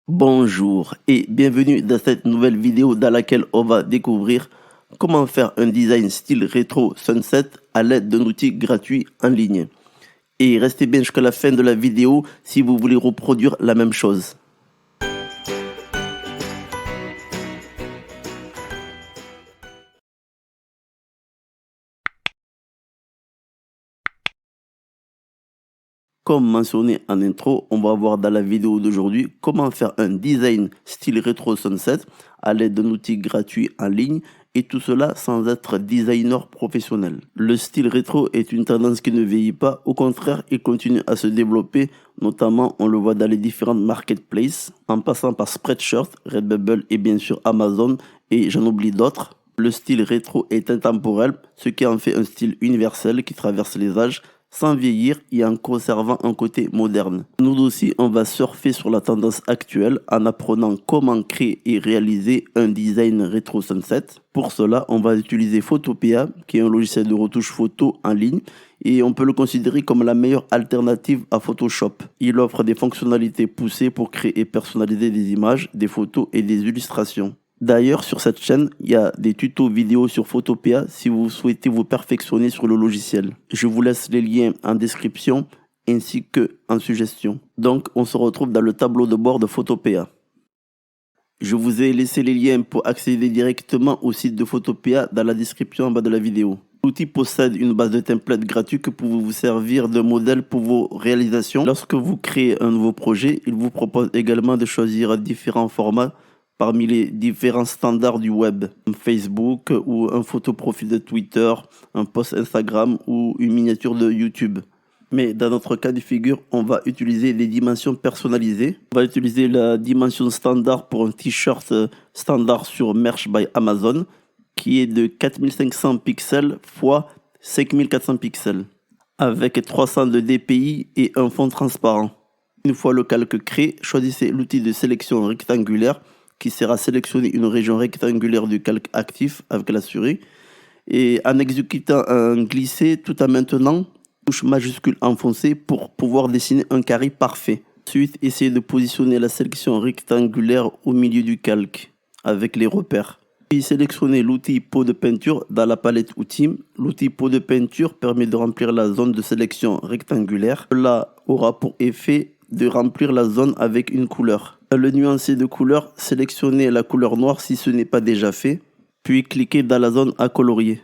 Bonjour et bienvenue dans cette nouvelle vidéo dans laquelle on va découvrir comment faire un design style rétro sunset à l'aide d'un outil gratuit en ligne. Et restez bien jusqu'à la fin de la vidéo si vous voulez reproduire la même chose. Comme mentionné en intro, on va voir dans la vidéo d'aujourd'hui comment faire un design style rétro sunset à l'aide d'un outil gratuit en ligne et tout cela sans être designer professionnel. Le style rétro est une tendance qui ne vieillit pas, au contraire, il continue à se développer, notamment on le voit dans les différentes marketplaces, en passant par Spreadshirt, Redbubble et bien sûr Amazon et j'en oublie d'autres. Le style rétro est intemporel, ce qui en fait un style universel qui traverse les âges sans vieillir et en conservant un côté moderne. Nous aussi, on va surfer sur la tendance actuelle en apprenant comment créer et réaliser un design rétro sunset. Pour cela, on va utiliser Photopea, qui est un logiciel de retouche photo en ligne, et on peut le considérer comme la meilleure alternative à Photoshop. Il offre des fonctionnalités poussées pour créer et personnaliser des images, des photos et des illustrations. D'ailleurs, sur cette chaîne, il y a des tutos vidéo sur Photopea si vous souhaitez vous perfectionner sur le logiciel. Je vous laisse les liens en description ainsi que en suggestion. Donc, on se retrouve dans le tableau de bord de Photopea. Je vous ai laissé les liens pour accéder directement au site de Photopea dans la description en bas de la vidéo. L'outil possède une base de templates gratuite que pour vous servir de modèle pour vos réalisations. Lorsque vous créez un nouveau projet, il vous propose également de choisir différents formats parmi les différents standards du web, un Facebook ou un photo profil de Twitter, un post Instagram ou une miniature de YouTube. Mais dans notre cas de figure, on va utiliser des dimensions personnalisées. On va utiliser la dimension standard pour un t-shirt standard sur Merch by Amazon qui est de 4500 pixels x 5400 pixels avec 300 de DPI et un fond transparent. Une fois le calque créé, choisissez l'outil de sélection rectangulaire qui sera sélectionner une région rectangulaire du calque actif avec la souris et en exécutant un glisser tout en maintenant touche majuscule enfoncée pour pouvoir dessiner un carré parfait. Ensuite, essayez de positionner la sélection rectangulaire au milieu du calque avec les repères. Puis sélectionnez l'outil pot de peinture dans la palette outils. L'outil pot de peinture permet de remplir la zone de sélection rectangulaire. Cela aura pour effet de remplir la zone avec une couleur. Dans le nuancier de couleur, sélectionnez la couleur noire si ce n'est pas déjà fait, puis cliquez dans la zone à colorier.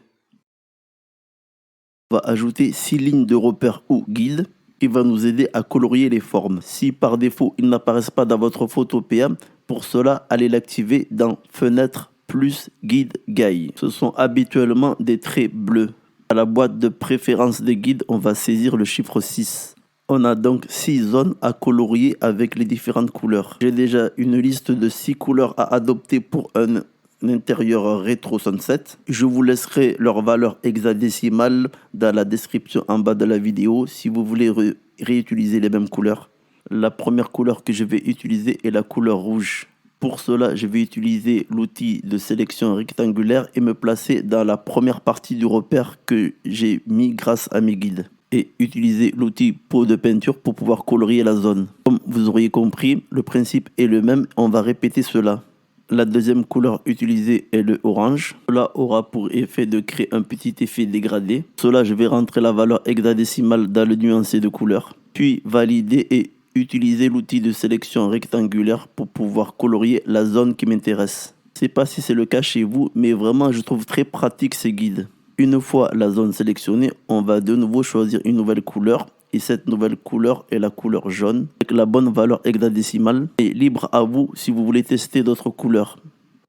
On va ajouter 6 lignes de repères ou guides qui va nous aider à colorier les formes. Si par défaut ils n'apparaissent pas dans votre Photopea, pour cela, allez l'activer dans Fenêtre plus Guide Guide. Ce sont habituellement des traits bleus. À la boîte de préférence des guides, on va saisir le chiffre 6. On a donc 6 zones à colorier avec les différentes couleurs. J'ai déjà une liste de 6 couleurs à adopter pour un intérieur rétro sunset. Je vous laisserai leur valeur hexadécimale dans la description en bas de la vidéo si vous voulez réutiliser les mêmes couleurs. La première couleur que je vais utiliser est la couleur rouge. Pour cela, je vais utiliser l'outil de sélection rectangulaire et me placer dans la première partie du repère que j'ai mis grâce à mes guides. Et utiliser l'outil pot de peinture pour pouvoir colorier la zone. Comme vous auriez compris, le principe est le même, on va répéter cela. La deuxième couleur utilisée est le orange. Cela aura pour effet de créer un petit effet dégradé. Cela, je vais rentrer la valeur hexadécimale dans le nuancier de couleur. Puis valider et utiliser l'outil de sélection rectangulaire pour pouvoir colorier la zone qui m'intéresse. Je ne sais pas si c'est le cas chez vous, mais vraiment je trouve très pratique ces guides. Une fois la zone sélectionnée, on va de nouveau choisir une nouvelle couleur. Et cette nouvelle couleur est la couleur jaune avec la bonne valeur hexadécimale. Et libre à vous si vous voulez tester d'autres couleurs.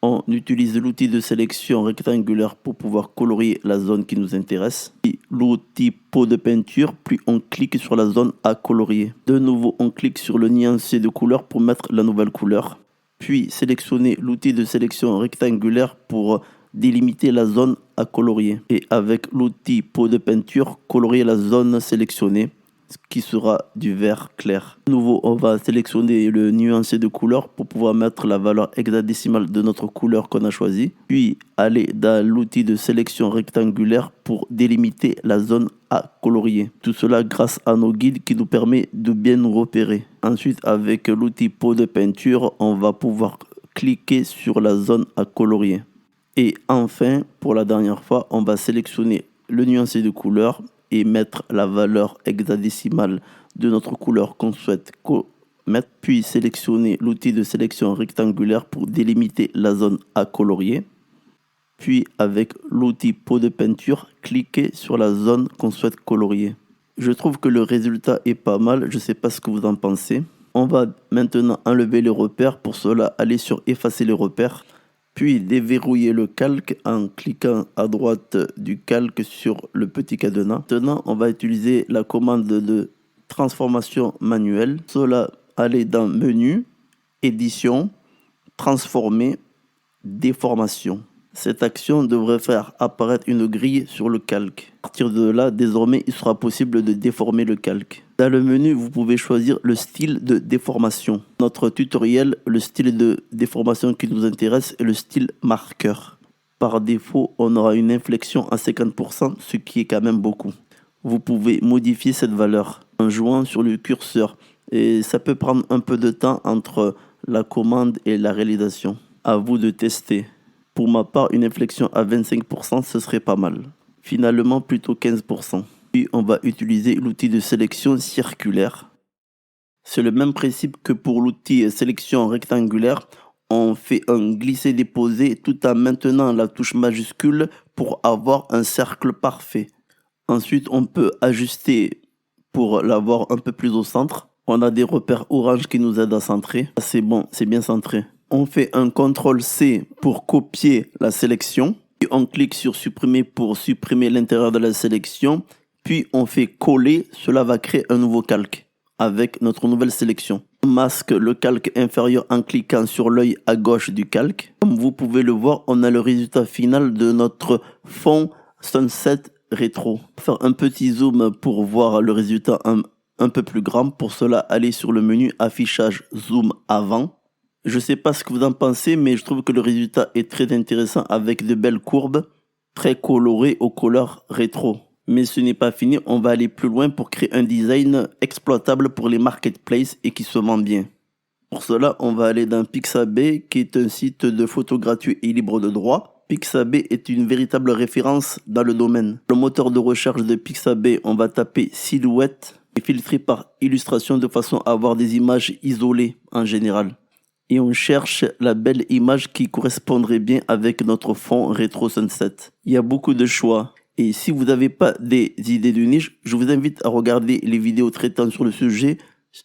On utilise l'outil de sélection rectangulaire pour pouvoir colorier la zone qui nous intéresse. Et l'outil pot de peinture, puis on clique sur la zone à colorier. De nouveau, on clique sur le nuancier de couleur pour mettre la nouvelle couleur. Puis sélectionnez l'outil de sélection rectangulaire pour délimiter la zone à colorier. Et avec l'outil pot de peinture, colorier la zone sélectionnée. qui sera du vert clair. De nouveau, on va sélectionner le nuancier de couleur pour pouvoir mettre la valeur hexadécimale de notre couleur qu'on a choisie. Puis aller dans l'outil de sélection rectangulaire pour délimiter la zone à colorier. Tout cela grâce à nos guides qui nous permet de bien nous repérer. Ensuite, avec l'outil pot de peinture, on va pouvoir cliquer sur la zone à colorier. Et enfin, pour la dernière fois, on va sélectionner le nuancier de couleur et mettre la valeur hexadécimale de notre couleur qu'on souhaite mettre, puis sélectionner l'outil de sélection rectangulaire pour délimiter la zone à colorier. Puis avec l'outil pot de peinture, cliquez sur la zone qu'on souhaite colorier. Je trouve que le résultat est pas mal, je ne sais pas ce que vous en pensez. On va maintenant enlever les repères, pour cela aller sur effacer les repères. Puis déverrouiller le calque en cliquant à droite du calque sur le petit cadenas. Maintenant, on va utiliser la commande de transformation manuelle. Cela, aller dans Menu, Édition, Transformer, Déformation. Cette action devrait faire apparaître une grille sur le calque. À partir de là, désormais, il sera possible de déformer le calque. Dans le menu, vous pouvez choisir le style de déformation. Notre tutoriel, le style de déformation qui nous intéresse est le style marqueur. Par défaut, on aura une inflexion à 50%, ce qui est quand même beaucoup. Vous pouvez modifier cette valeur en jouant sur le curseur. Et ça peut prendre un peu de temps entre la commande et la réalisation. À vous de tester. Pour ma part, une inflexion à 25%, ce serait pas mal. Finalement, plutôt 15%. Puis, on va utiliser l'outil de sélection circulaire. C'est le même principe que pour l'outil sélection rectangulaire. On fait un glisser-déposer tout en maintenant la touche majuscule pour avoir un cercle parfait. Ensuite, on peut ajuster pour l'avoir un peu plus au centre. On a des repères orange qui nous aident à centrer. C'est bon, c'est bien centré. On fait un CTRL-C pour copier la sélection. Puis on clique sur supprimer pour supprimer l'intérieur de la sélection. Puis on fait coller. Cela va créer un nouveau calque avec notre nouvelle sélection. On masque le calque inférieur en cliquant sur l'œil à gauche du calque. Comme vous pouvez le voir, on a le résultat final de notre fond Sunset Rétro. Faire un petit zoom pour voir le résultat un peu plus grand. Pour cela, allez sur le menu affichage zoom avant. Je ne sais pas ce que vous en pensez, mais je trouve que le résultat est très intéressant avec de belles courbes, très colorées aux couleurs rétro. Mais ce n'est pas fini, on va aller plus loin pour créer un design exploitable pour les marketplaces et qui se vend bien. Pour cela, on va aller dans Pixabay, qui est un site de photos gratuit et libre de droit. Pixabay est une véritable référence dans le domaine. Le moteur de recherche de Pixabay, on va taper silhouette et filtrer par illustration de façon à avoir des images isolées en général. Et on cherche la belle image qui correspondrait bien avec notre fond rétro sunset. Il y a beaucoup de choix. Et si vous n'avez pas des idées de niche, je vous invite à regarder les vidéos traitant sur le sujet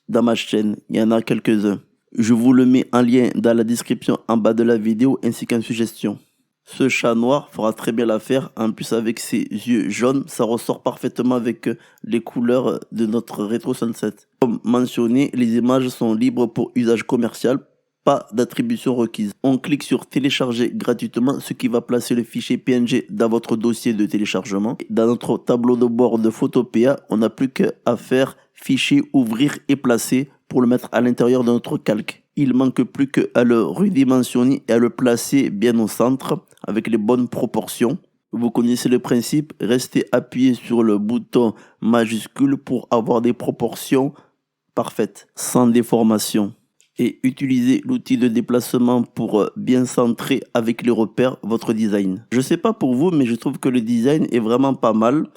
dans ma chaîne. Il y en a quelques-uns. Je vous le mets en lien dans la description en bas de la vidéo ainsi qu'en suggestion. Ce chat noir fera très bien l'affaire. En plus, avec ses yeux jaunes, ça ressort parfaitement avec les couleurs de notre rétro sunset. Comme mentionné, les images sont libres pour usage commercial. Pas d'attribution requise. On clique sur télécharger gratuitement, ce qui va placer le fichier PNG dans votre dossier de téléchargement. Dans notre tableau de bord de Photopea, on n'a plus qu'à faire fichier, ouvrir et placer pour le mettre à l'intérieur de notre calque. Il manque plus qu'à le redimensionner et à le placer bien au centre avec les bonnes proportions. Vous connaissez le principe, restez appuyé sur le bouton majuscule pour avoir des proportions parfaites, sans déformation. Et utilisez l'outil de déplacement pour bien centrer avec les repères votre design. Je ne sais pas pour vous, mais je trouve que le design est vraiment pas mal,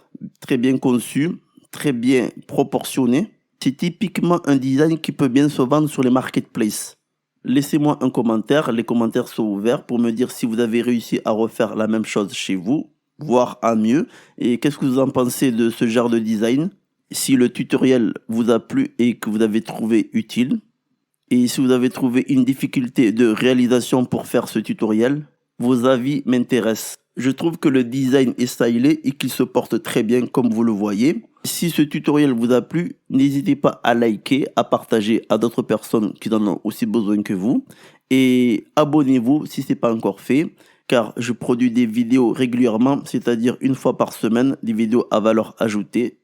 très bien conçu, très bien proportionné. C'est typiquement un design qui peut bien se vendre sur les marketplaces. Laissez-moi un commentaire, les commentaires sont ouverts pour me dire si vous avez réussi à refaire la même chose chez vous, voire à mieux. Et qu'est-ce que vous en pensez de ce genre de design? Si le tutoriel vous a plu et que vous avez trouvé utile, et si vous avez trouvé une difficulté de réalisation pour faire ce tutoriel, vos avis m'intéressent. Je trouve que le design est stylé et qu'il se porte très bien comme vous le voyez. Si ce tutoriel vous a plu, n'hésitez pas à liker, à partager à d'autres personnes qui en ont aussi besoin que vous. Et abonnez-vous si ce n'est pas encore fait, car je produis des vidéos régulièrement, c'est-à-dire une fois par semaine, des vidéos à valeur ajoutée.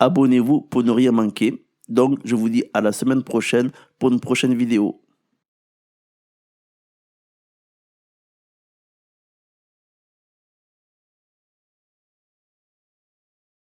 abonnez-vous pour ne rien manquer. Donc, je vous dis à la semaine prochaine pour une prochaine vidéo.